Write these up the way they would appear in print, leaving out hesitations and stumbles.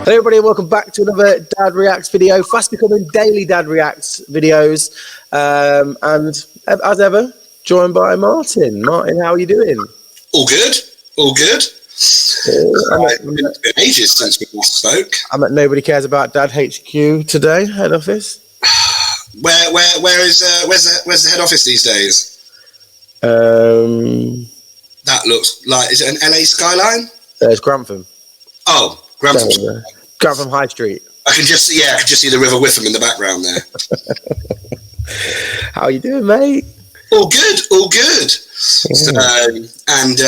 Hey everybody, welcome back to another Dad Reacts video, fast becoming daily Dad Reacts videos, and as ever, joined by Martin. Martin, how are you doing? All good, all good. It's been ages since we last spoke. I'm at Nobody Cares About Dad HQ today, head office. Where's the head office these days? That looks like, is it an LA skyline? It's Grantham. Oh, Grantham. Grantham High Street. I can just see the River Witham in the background there. How are you doing, mate? All good, all good. So, and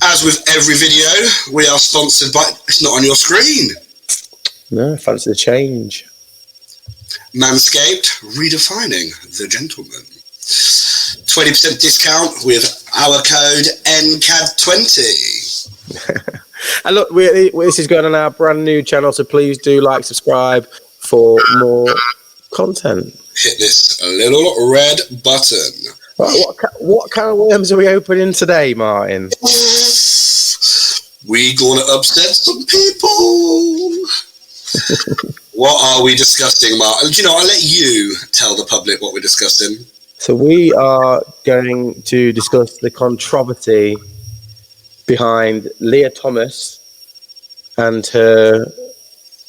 as with every video, we are sponsored by, it's not on your screen. No, fancy the change. Manscaped, redefining the gentleman. 20% discount with our code NCAD20. And look, this is going on our brand new channel, so please do like, subscribe for more content. Hit this little red button. What kind of worms are we opening today, Martin? We gonna upset some people. What are we discussing, Martin? Do you know, I'll let you tell the public what we're discussing. So we are going to discuss the controversy behind Lia Thomas and her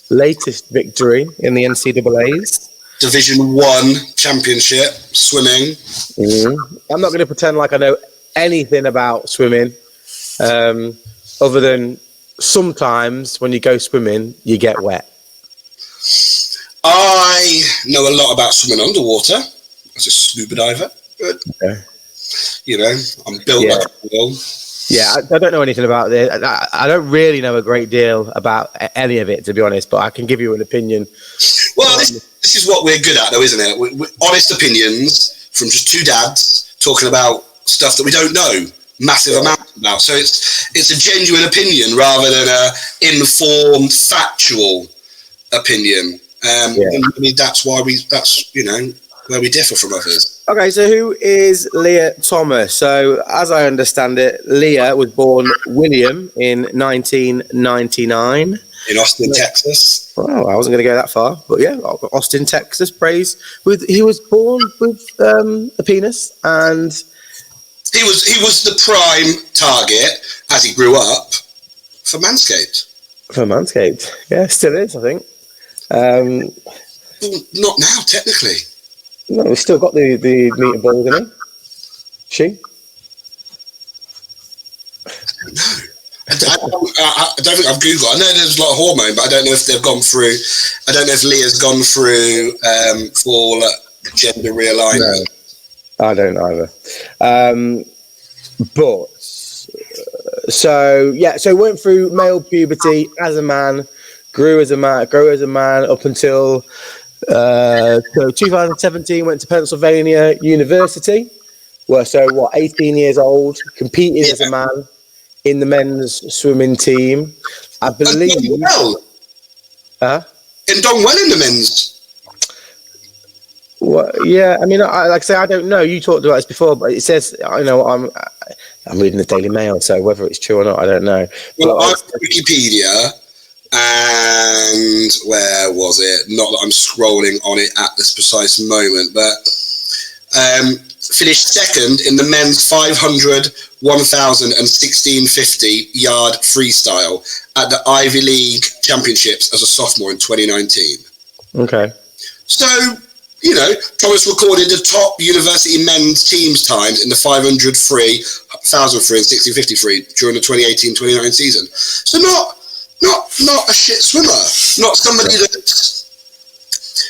latest victory in the NCAAs. Division 1 championship, swimming. I'm not going to pretend like I know anything about swimming, other than sometimes when you go swimming, you get wet. I know a lot about swimming underwater as a scuba diver, but you know, I'm built like a whale. Yeah, I don't know anything about this. I don't really know a great deal about any of it, to be honest, but I can give you an opinion. Well, this is what we're good at, though, isn't it? We're honest opinions from just two dads talking about stuff that we don't know massive amounts about. So it's a genuine opinion rather than a informed, factual opinion. I mean, that's why where we differ from others. Okay, so who is Lia Thomas? So, as I understand it, Lia was born William in 1999. In Austin, Texas. Well, I wasn't going to go that far, but yeah, Austin, Texas, praise. He was born with a penis, and he was the prime target as he grew up for Manscaped. For Manscaped, yeah, still is, I think. Well, not now, technically. No, we've still got the meter ball, isn't he? She? I don't think I've Googled. I know there's a lot of hormone, but I don't know if they've gone through. I don't know if Leah's gone through full gender realignment. No, I don't either. But so went through male puberty as a man, grew as a man up until. So 2017 went to Pennsylvania University, 18 years old, competed as a man in the men's swimming team. I believe. And done well in the men's. Well, yeah, I mean, like I say, I don't know. You talked about this before, but it says, I know, I'm reading the Daily Mail, so whether it's true or not, I don't know. Well, I'm Wikipedia. And where was it? Not that I'm scrolling on it at this precise moment, but finished second in the men's 500, 1,000 and 1650 yard freestyle at the Ivy League Championships as a sophomore in 2019. Okay. So, you know, Thomas recorded the top university men's teams times in the 500 free, 1,000 free and 1650 free during the 2018-2019 season. So not a shit swimmer, not somebody that's,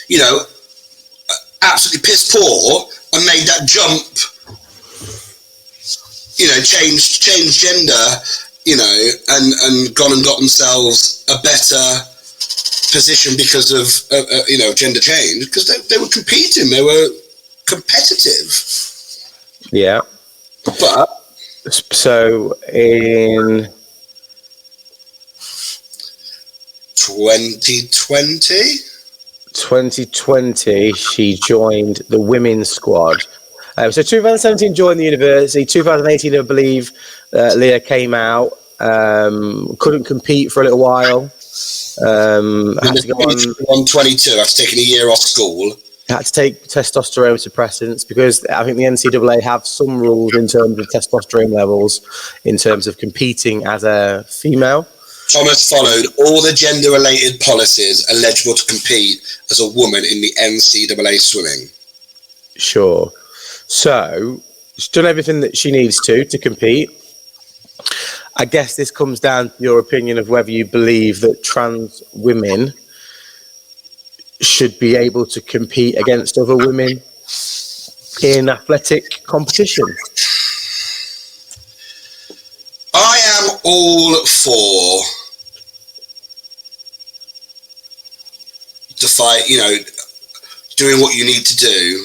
you know, absolutely piss poor and made that jump, you know, changed gender, you know, and gone and got themselves a better position because of, you know, gender change, because they were competing, they were competitive. Yeah. But so in 2020, she joined the women's squad. So 2017 joined the university. 2018, I believe, Lia came out. Couldn't compete for a little while. Had to go on 22 after taking a year off school. Had to take testosterone suppressants because I think the NCAA have some rules in terms of testosterone levels in terms of competing as a female. Thomas followed all the gender-related policies eligible to compete as a woman in the NCAA swimming. Sure. So she's done everything that she needs to compete. I guess this comes down to your opinion of whether you believe that trans women should be able to compete against other women in athletic competition. I am all for doing what you need to do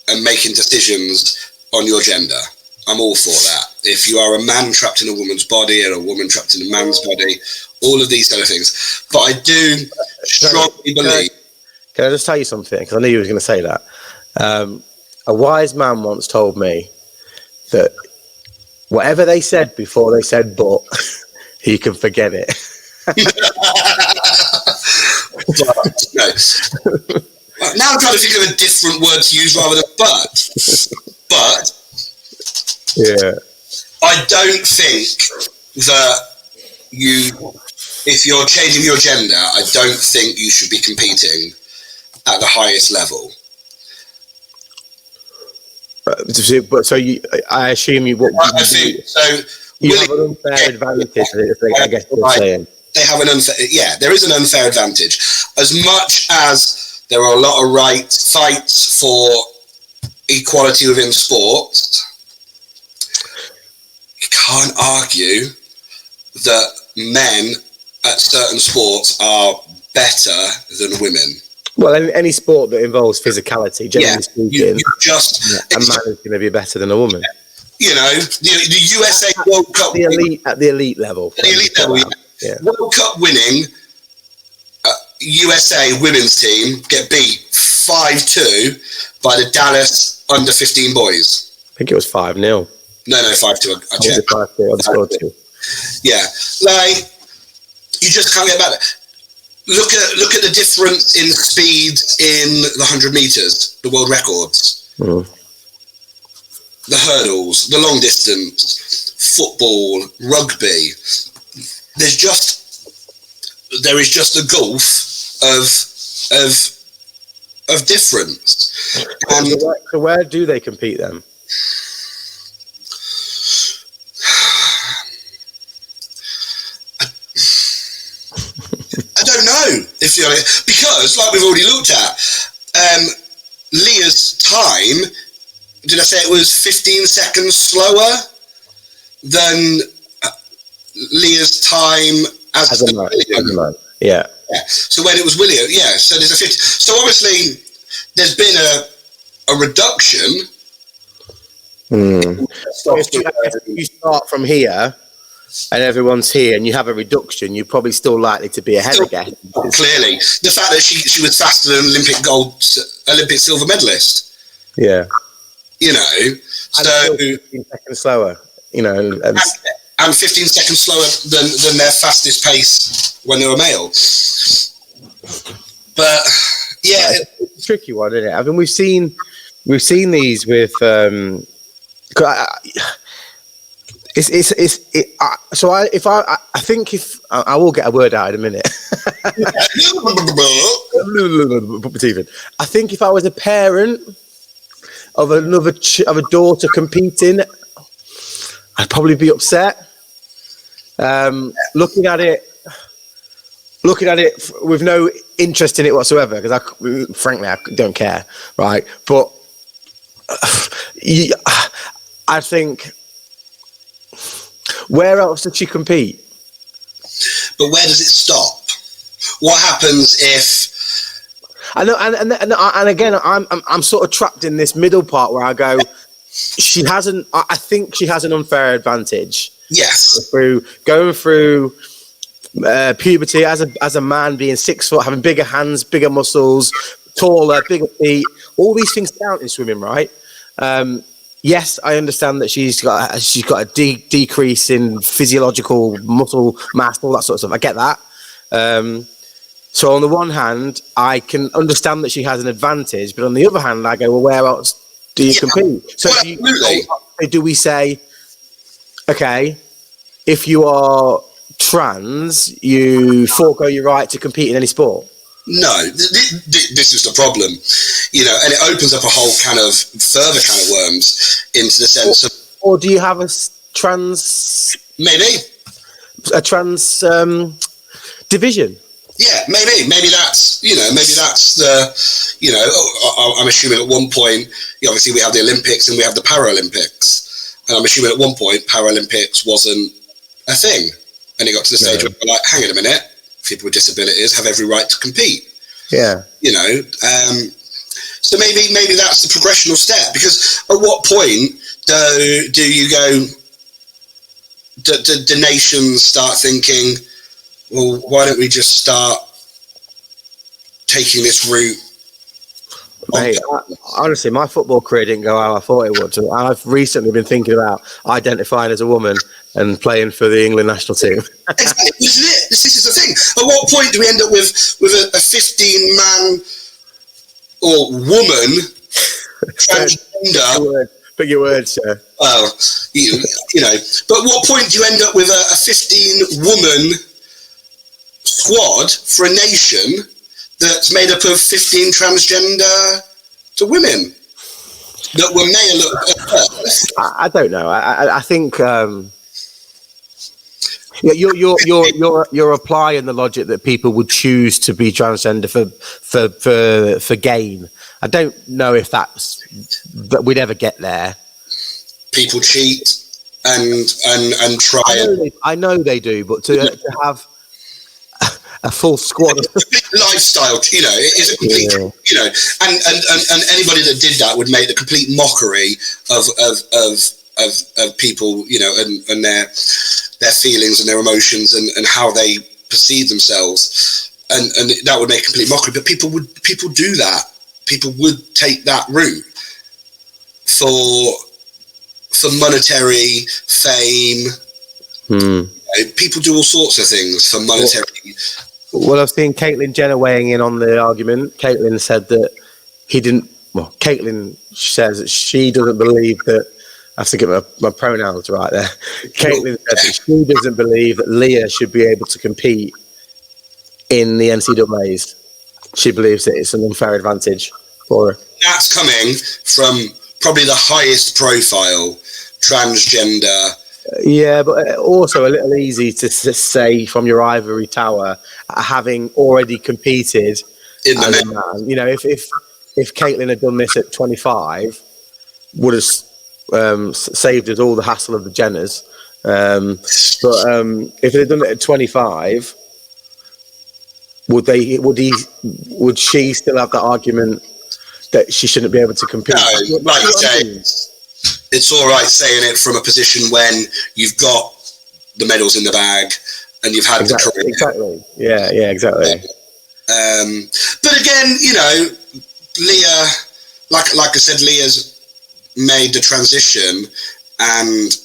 and making decisions on your gender. I'm all for that. If you are a man trapped in a woman's body and a woman trapped in a man's body, all of these kind of things. But I do strongly believe... Can I just tell you something? Because I knew you were going to say that. A wise man once told me that whatever they said before they said but, he can forget it. No. Now I'm trying to think of a different word to use rather than but. But yeah, I don't think that if you're changing your gender, I don't think you should be competing at the highest level. But so I assume you. I think so. You have an unfair advantage. I guess you're saying. They have an unfair. Yeah, there is an unfair advantage. As much as there are a lot of fights for equality within sports, you can't argue that men at certain sports are better than women. Well, any sport that involves physicality, generally speaking, a man is going to be better than a woman. You know, the USA World Cup at the elite level. At the elite level, yeah. World Cup winning USA women's team get beat 5-2 by the Dallas under 15 boys. I think it was 5-0. No, 5-2. I checked. 5-2. Yeah, like you just can't get about it. Look at the difference in speed in the 100 meters, the world records, the hurdles, the long distance, football, rugby. There is just a gulf of difference. And so where do they compete then? I don't know, if you're honest, because like we've already looked at, Lia's time, did I say it was 15 seconds slower than Lia's time as a man? Yeah. So when it was William, so there's a 50. So obviously there's been a reduction. So if you start from here and everyone's here and you have a reduction, you're probably still likely to be ahead again. Clearly. The fact that she was faster than Olympic silver medalist. Yeah. You know, so 15 seconds slower, you know, and 15 seconds slower than their fastest pace when they were male. But yeah, it's a tricky one, isn't it? I mean, we've seen these with I will get a word out in a minute. I think if I was a parent of of a daughter competing, I'd probably be upset. Looking at it with no interest in it whatsoever, because frankly I don't care, right? But I think, where else did she compete? But where does it stop? What happens if? I know, and again, I'm sort of trapped in this middle part where I go, she hasn't. I think she has an unfair advantage. Yes. Going through puberty as a man, being 6 foot, having bigger hands, bigger muscles, taller, bigger feet. All these things count in swimming, right? Yes, I understand that she's got a decrease in physiological muscle mass, all that sort of stuff. I get that. So on the one hand, I can understand that she has an advantage, but on the other hand, I go, well, where else do you compete? So do we say, okay, if you are trans, you forego your right to compete in any sport? No, this is the problem, and it opens up a whole further can of worms into the sense of. Or do you have a trans? Maybe a trans division. Yeah, maybe that's the I'm assuming at one point, obviously we have the Olympics and we have the Paralympics, and I'm assuming at one point Paralympics wasn't a thing, and it got to the stage where we're like, hang on a minute, people with disabilities have every right to compete. Yeah, so maybe that's the progressional step, because at what point do you go? Do nations start thinking, well, why don't we just start taking this route? Mate, honestly, my football career didn't go how I thought it would. I've recently been thinking about identifying as a woman and playing for the England national team. Exactly, this is it. This is the thing. At what point do we end up with a 15-man or woman transgender? Pick your words, sir. Well, but at what point do you end up with a 15-woman squad for a nation that's made up of 15 transgender to women that were male at birth? I don't know. I think you're applying the logic that people would choose to be transgender for gain. I don't know if that we'd ever get there. People cheat and try. I know they do, but to have a full squad, lifestyle, it is a complete, and anybody that did that would make the complete mockery of people, and their feelings and their emotions and how they perceive themselves, and that would make a complete mockery. But people do that. People would take that route for monetary fame. People do all sorts of things for monetary. Well, I've seen Caitlyn Jenner weighing in on the argument. Caitlyn said that he didn't. Well, Caitlyn says that she doesn't believe that. I have to get my pronouns right there. Caitlyn said that she doesn't believe that Lia should be able to compete in the NCAAs. She believes that it's an unfair advantage for her. That's coming from probably the highest profile transgender. Yeah, but also a little easy to say from your ivory tower, having already competed in the man. If Caitlyn had done this at 25, would have saved us all the hassle of the Jenners. But if they'd done it at 25, would she still have that argument that she shouldn't be able to compete? No, like you say, it's all right saying it from a position when you've got the medals in the bag and you've had the career. Exactly. Yeah, exactly. But again, Lia, like I said, Lia's made the transition and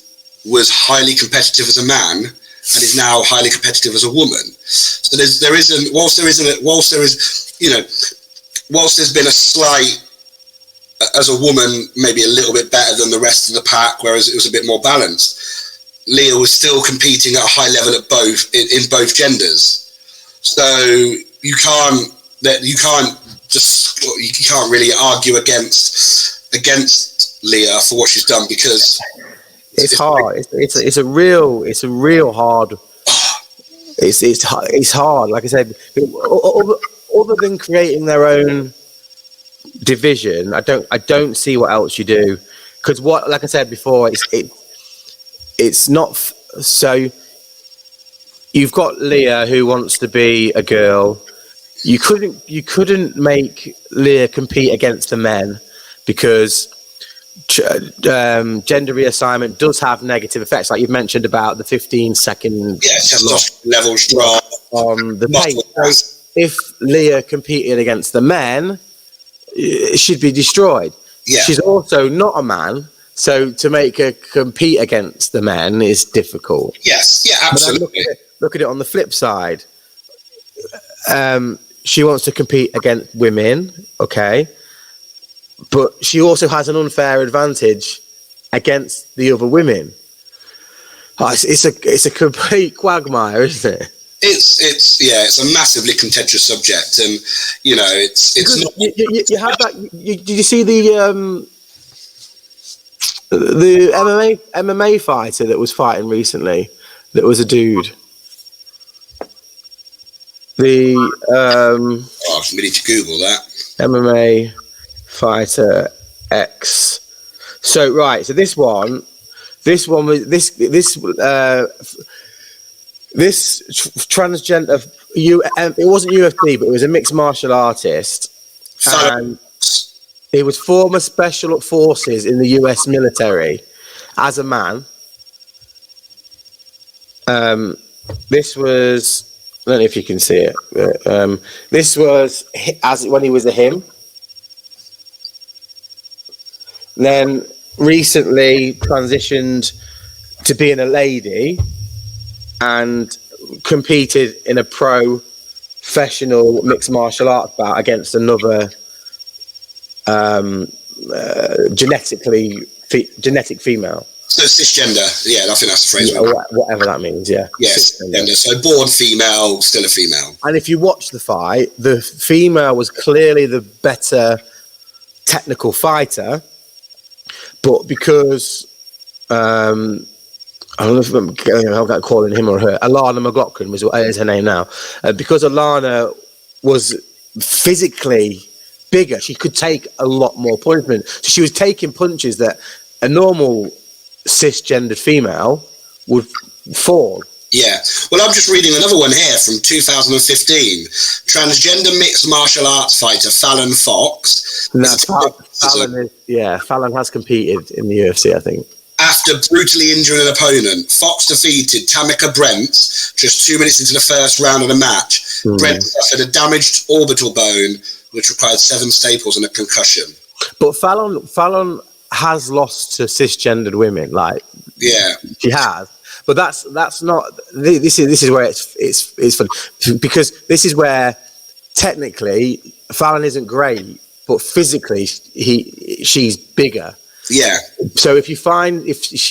was highly competitive as a man and is now highly competitive as a woman. So whilst there's been a slight, as a woman, maybe a little bit better than the rest of the pack, whereas it was a bit more balanced, Lia was still competing at a high level at in both genders. So you can't really argue against Lia for what she's done, because it's hard. It's a real hard. It's hard. Like I said, other than creating their own division, I don't see what else you do, because like I said before, it's not so. You've got Lia who wants to be a girl. You couldn't make Lia compete against the men, because gender reassignment does have negative effects, like you've mentioned about the 15-second levels drop on the pace. So if Lia competed against the men, she'd be destroyed. Yeah. She's also not a man, so to make her compete against the men is difficult. Yes, yeah, absolutely. Look at it on the flip side. she wants to compete against women, okay, but she also has an unfair advantage against the other women. Oh, it's a complete quagmire, isn't it? It's a massively contentious subject, and it's not. You have that. Did you see the MMA fighter that was fighting recently? That was a dude. We need to Google that. MMA fighter X. So right, so this one was this transgender. It wasn't UFC, but it was a mixed martial artist, and he was former special forces in the US military as a man. This was. I don't know if you can see it. But, this was when he was a him. And then recently transitioned to being a lady and competed in a professional mixed martial arts bout against another genetic female. So cisgender, yeah, I think that's the phrase. Yeah, whatever that means, yeah. Yes, cisgender. So born female, still a female. And if you watch the fight, the female was clearly the better technical fighter, but because I don't know if I'm calling him or her, Alana McLaughlin is her name now, because Alana was physically bigger, she could take a lot more punishment. So she was taking punches that a normal cisgendered female would fall. Yeah. Well, I'm just reading another one here from 2015. Transgender mixed martial arts fighter Fallon Fox. Fallon has competed in the UFC, I think. After brutally injuring an opponent, Fox defeated Tamika Brent just 2 minutes into the first round of the match. Brent suffered a damaged orbital bone, which required 7 staples and a concussion. But Fallon has lost to cisgendered women, she has. But that's not. This is where it's fun, because this is where technically Fallon isn't great, but physically she's bigger. Yeah. So if she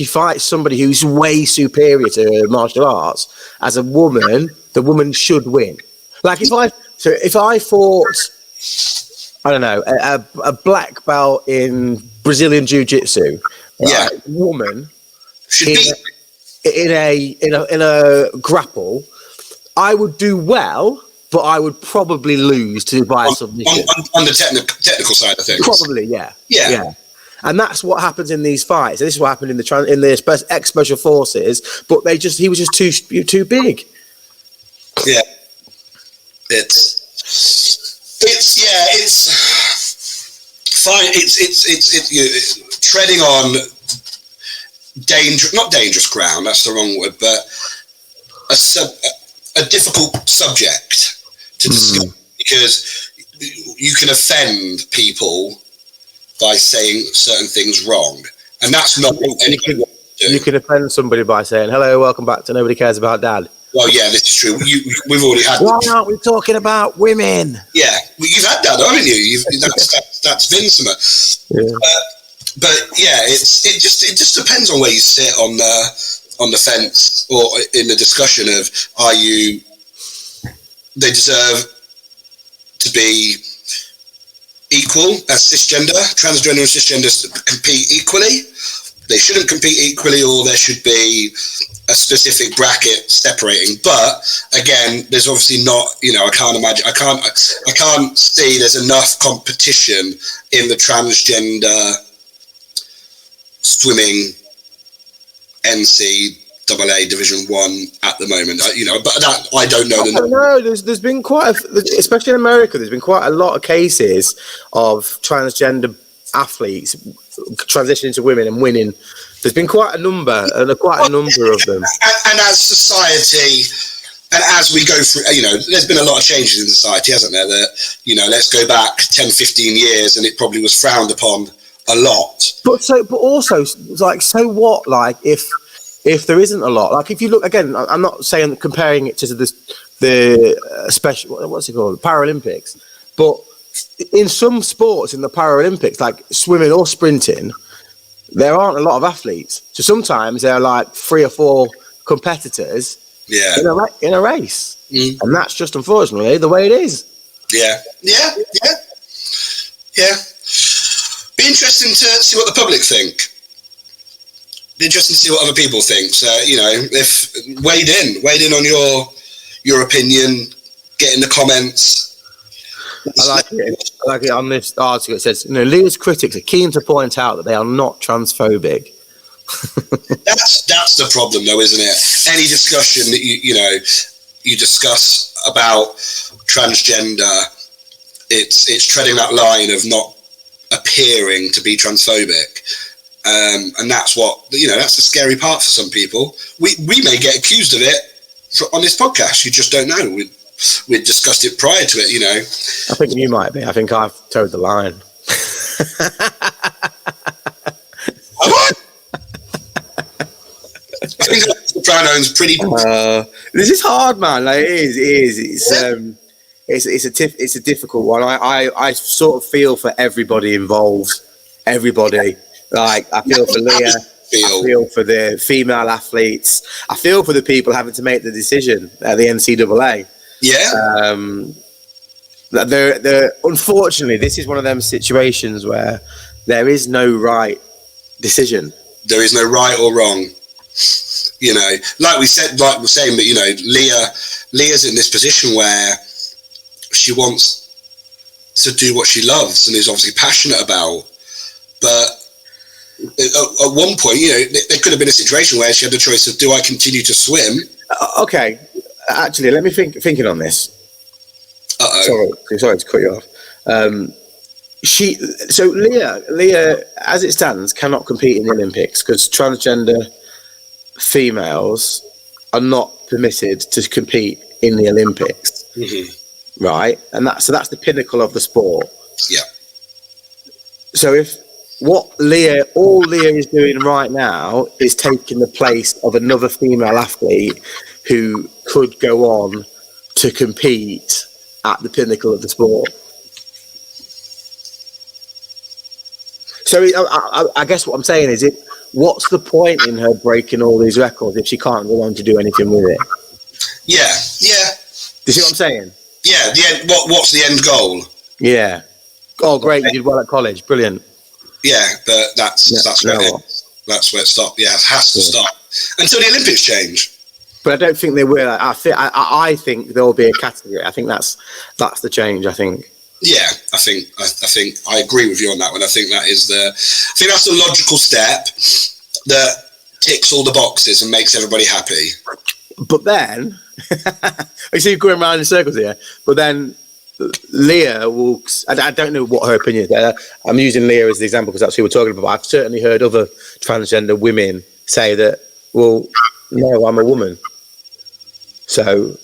fights somebody who's way superior to her martial arts as a woman, the woman should win. Like if I fought, I don't know, a black belt in Brazilian Jiu-Jitsu, woman in a grapple, I would do well, but I would probably lose by a submission. On the technical side of things. Probably, yeah. And that's what happens in these fights. This is what happened in the ex-special forces, but he was just too big. Yeah. It's fine. It's treading on not dangerous ground. That's the wrong word, but a difficult subject to discuss, because you can offend people by saying certain things wrong, and that's not what anybody wants to do. You can offend somebody by saying, "Hello, welcome back to Nobody Cares About Dad." Well, yeah, this is true. We've already had. Why aren't we talking about women? Yeah, you've had that, haven't you? That's Vincent. Yeah. But yeah, it just depends on where you sit on the fence or in the discussion of they deserve to be equal as cisgender, transgender and cisgender compete equally. They shouldn't compete equally, or there should be a specific bracket separating. But again, there's obviously not. I can't imagine. I can't see there's enough competition in the transgender swimming NCAA Division 1 at the moment. But that I don't know. I don't know. There's been especially in America, there's been quite a lot of cases of transgender athletes transitioning to women and winning. There's been quite a number of them. And as society, and as we go through, there's been a lot of changes in society, hasn't there? That, let's go back 10, 15 years, and it probably was frowned upon a lot. But also, so what? Like, if there isn't a lot, like if you look again, I'm not saying comparing it to the special, what's it called, Paralympics. But in some sports in the Paralympics, like swimming or sprinting, there aren't a lot of athletes. So sometimes there are like 3 or 4 competitors in a race. And that's just unfortunately the way it is. Yeah. Be interesting to see what the public think. Be interesting to see what other people think. So, if weighed in on your opinion, get in the comments. I like it on this article. It says, Lia's critics are keen to point out that they are not transphobic. That's the problem, though, isn't it? Any discussion that you discuss about transgender, it's treading that line of not appearing to be transphobic, and that's that's the scary part for some people. We may get accused of it on this podcast. You just don't know. We discussed it prior to it. I think you might be. I think I've towed the line. What? I think the pronouns pretty. This is hard, man. Like, it is. It's a difficult one. I sort of feel for everybody involved. Everybody. Like, I feel for Lia. I feel for the female athletes. I feel for the people having to make the decision at the NCAA. Yeah. Unfortunately, this is one of them situations where there is no right decision. There is no right or wrong. Like we're saying, but Lia's in this position where she wants to do what she loves and is obviously passionate about. But at one point, there could have been a situation where she had the choice of, do I continue to swim? Okay, actually, let me thinking on this. Sorry to cut you off. Lia, as it stands, cannot compete in the Olympics because transgender females are not permitted to compete in the Olympics, right? And that's the pinnacle of the sport. Yeah. So if all Lia is doing right now is taking the place of another female athlete who could go on to compete at the pinnacle of the sport. So I guess what I'm saying is, what's the point in her breaking all these records if she can't go on to do anything with it? Yeah. Do you see what I'm saying? Yeah. What's the end goal? Yeah. Oh, great! You did well at college. Brilliant. Yeah, but that's where it stopped. Yeah, it has to stop until the Olympics change. But I don't think they will. I think there will be a category. I think that's the change. I think. Yeah, I think I agree with you on that one. I think that's the logical step that ticks all the boxes and makes everybody happy. But then, I see you going around in circles here. But then, Lia will. I don't know what her opinion is. I'm using Lia as the example because that's who we're talking about. I've certainly heard other transgender women say that. Well, no, I'm a woman, so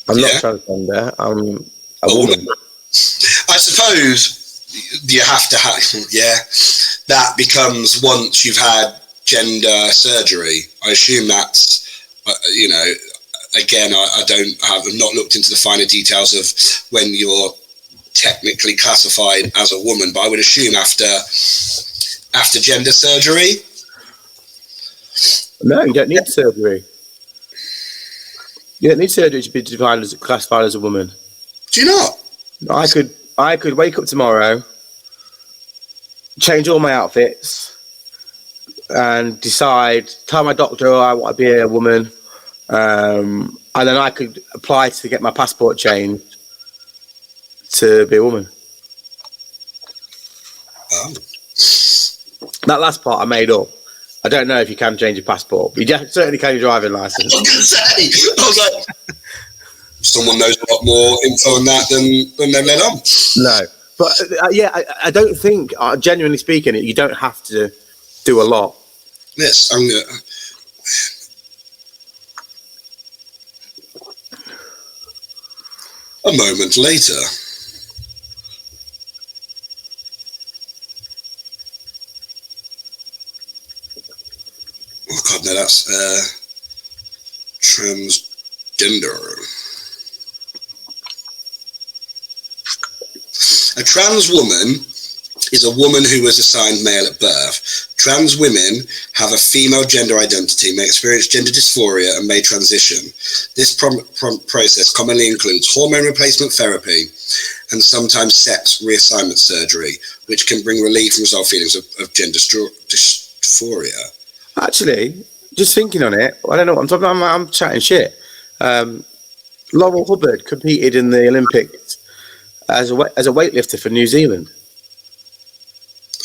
I'm not transgender. I'm a woman. I suppose you have to have. Yeah, that becomes once you've had gender surgery. I assume that's. Again, I've not looked into the finer details of when you're technically classified as a woman, but I would assume after gender surgery. No, you don't need surgery. You don't need surgery to be classified as a woman. Do you not? I could wake up tomorrow, change all my outfits, and tell my doctor I want to be a woman. And then I could apply to get my passport changed to be a woman. Oh. That last part I made up. I don't know if you can change your passport, but you certainly can your driving license. I was like, someone knows a lot more info on that than they've let on. No, but I don't think, genuinely speaking, you don't have to do a lot. Yes, a moment later. Oh God, no, that's transgender. A trans woman is a woman who was assigned male at birth. Trans women have a female gender identity, may experience gender dysphoria, and may transition. This process commonly includes hormone replacement therapy and sometimes sex reassignment surgery, which can bring relief and resolve feelings of gender dysphoria. Actually, just thinking on it, I don't know what I'm talking about. I'm chatting shit. Laurel Hubbard competed in the Olympics as a weightlifter for New Zealand.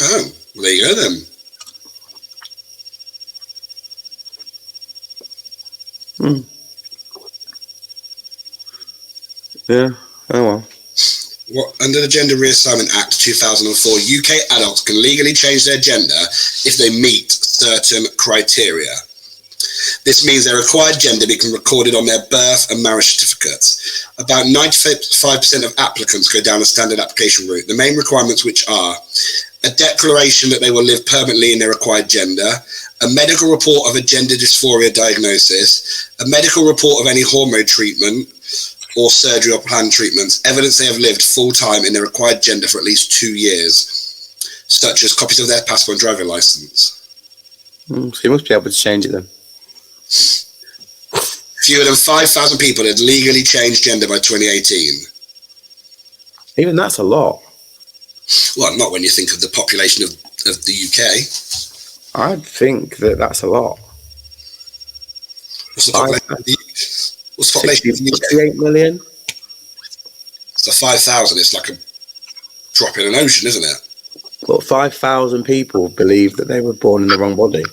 Oh, well, there you go then. Yeah, oh well. Under the Gender Reassignment Act 2004, UK adults can legally change their gender if they meet certain criteria. This means their required gender become recorded on their birth and marriage certificates. About 95% of applicants go down a standard application route. The main requirements, which are a declaration that they will live permanently in their required gender, a medical report of a gender dysphoria diagnosis, a medical report of any hormone treatment or surgery or planned treatments, evidence they have lived full-time in their required gender for at least 2 years, such as copies of their passport and driving license. So you must be able to change it then. Fewer than 5,000 people had legally changed gender by 2018. Even that's a lot. Well, not when you think of the population of the UK. I think that's a lot. What's the population of the UK? 68 million. So 5,000, it's like a drop in an ocean, isn't it? But 5,000 people believe that they were born in the wrong body.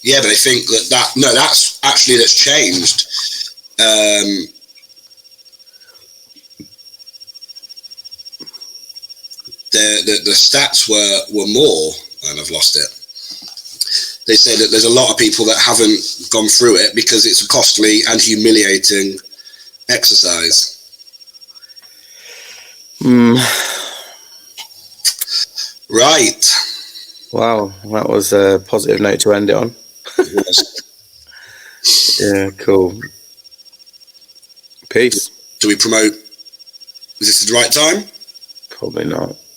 Yeah, but they think that's changed. The stats were more, and I've lost it. They say that there's a lot of people that haven't gone through it because it's a costly and humiliating exercise. Right. Wow, that was a positive note to end it on. Yeah, cool. Peace. Do we promote? Is this the right time? Probably not.